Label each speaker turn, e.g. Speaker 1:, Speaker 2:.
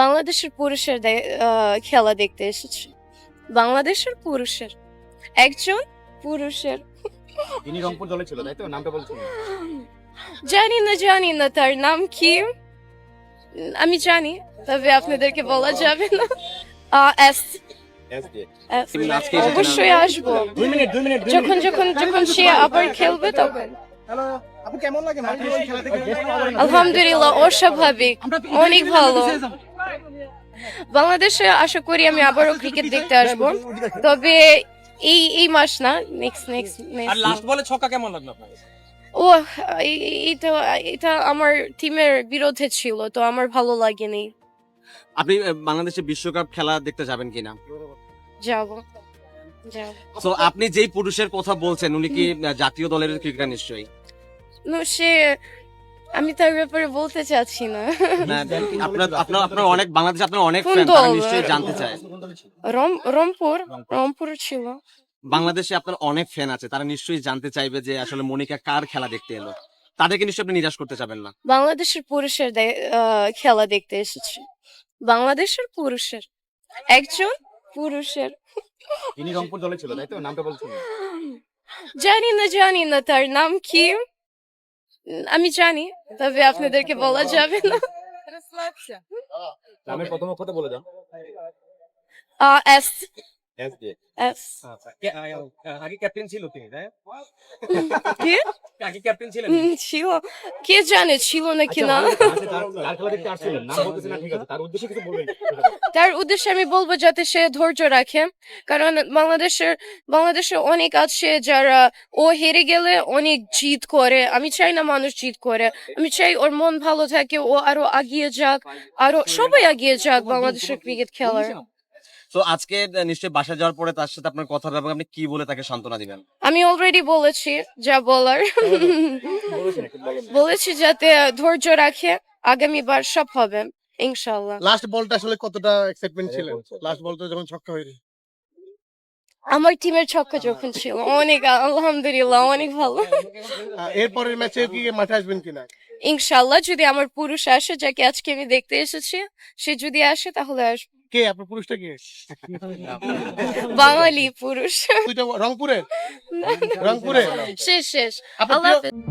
Speaker 1: বাংলাদেশের পুরুষের খেলা দেখতে এসেছি। বাংলাদেশের পুরুষের একজন পুরুষের
Speaker 2: তিনি রংপুর দলে ছিল তাই তো? নামটা বলছেন না।
Speaker 1: জানি না তার নাম কি। আমি জানি, তবে আপনাদেরকে বলা যাবে না। এস
Speaker 2: এসডি
Speaker 1: এস অবশ্যই আসবো
Speaker 2: 2 মিনিট
Speaker 1: যখন সে আবার খেলবে তখন।
Speaker 2: হ্যালো আপু, কেমন লাগে মাঠে এসে খেলা দেখতে?
Speaker 1: আলহামদুলিল্লাহ, অস্বাভাবিক, অনেক ভালো। বাংলাদেশে আশা করি আমি আবারও ক্রিকেট দেখতে আসবো, তবে এই মাস না, নেক্সট
Speaker 3: আর লাস্ট বলে ছক্কা কেমন লাগলো আপনার?
Speaker 1: ও এটা আমার টিমের বিরুদ্ধে ছিল, তো আমার ভালো লাগেনি।
Speaker 4: আপনি বাংলাদেশে বিশ্বকাপ খেলা দেখতে যাবেন কিনা?
Speaker 1: যাব।
Speaker 4: তো আপনি যেই পুরুষের কথা বলছেন উনি কি জাতীয় দলের ক্রিকেটার নিশ্চয়ই?
Speaker 1: আমি তার ব্যাপারে বলতে চাচ্ছি না।
Speaker 4: না, আপনার অনেক বাংলাদেশে আপনার অনেক
Speaker 1: কোন
Speaker 4: ফ্যান,
Speaker 1: দল?
Speaker 4: তারা নিশ্চয়ই জানতে চায়।
Speaker 1: রংপুর ছিল।
Speaker 4: বাংলাদেশে আপনার অনেক ফ্যান আছে, তারা নিশ্চয়ই জানতে চাইবে যে আসলে মনিকা কার খেলা দেখতে এলো। তাদেরকে নিশ্চয়ই আপনি নিরাশ করতে চাবেন না।
Speaker 1: বাংলাদেশের পুরুষের খেলা দেখতে এসেছি। বাংলাদেশের পুরুষের একজন পুরুষের
Speaker 2: তিনি রংপুর দলে ছিল তাই তো? নামটা বলছেন না।
Speaker 1: জানি না তার নাম কি। আমি জানি, তবে আপনাদেরকে বলা যাবে না।
Speaker 2: নামের প্রথম অক্ষরটা বলে দাও।
Speaker 1: এস
Speaker 2: এসডি
Speaker 1: এস
Speaker 3: আগে ক্যাপ্টেন ছিল তিনি, তাই?
Speaker 1: কি
Speaker 3: আগে ক্যাপ্টেন ছিলেন।
Speaker 1: ছিল, কে জানে ছিল নাকি না।
Speaker 2: তার খেলা দেখতে আসছিলেন, নাম বলতেছেন না, ঠিক আছে, তার উদ্দেশ্যে কিছু বলবেন?
Speaker 1: তার উদ্দেশ্যে আমি বলবো যাতে সে ধৈর্য রাখে, কারণ বাংলাদেশে অনেক আছে যারা ও হেরে গেলে অনেক জিদ করে। আমি চাই না মানুষ জিদ করে, আমি চাই ওর মন ভালো থাকে, ও আরো এগিয়ে যাক, আরো সবাই এগিয়ে যাক বাংলাদেশের ক্রিকেট খেলার।
Speaker 4: তো আজকে নিশ্চয়ই বাসা যাওয়ার পরে তার সাথে আপনার কথা হবে এবং আপনি কি বলে তাকে সান্ত্বনা দিবেন?
Speaker 1: আমি অলরেডি বলেছি যা বলার। বলেছি যাতে ধৈর্য রাখে, আগামীবার সব হবে ইনশাআল্লাহ।
Speaker 5: লাস্ট বলটা আসলে কতটা এক্সাইটমেন্ট ছিলেন? লাস্ট বলটা যখন ছক্কা হইলো,
Speaker 1: আমার টিমের ছক্কা যখন ছিল, অনেক আলহামদুলিল্লাহ, অনেক ভালো।
Speaker 5: এরপরের ম্যাচে কি মাঠে আসবেন কিনা?
Speaker 1: ইনশাআল্লাহ, যদি আমার পুরুষ আসে, যাকে আজকে আমি দেখতে এসেছি, সে যদি আসে তাহলে আসবে।
Speaker 5: কে আপনার পুরুষটা কে?
Speaker 1: বাঙালি পুরুষ।
Speaker 5: ওইটা রংপুরের? রংপুরে
Speaker 1: শেষ
Speaker 5: আপনার
Speaker 1: আল্লাহ
Speaker 5: প্রিয়-
Speaker 1: হাফেজ।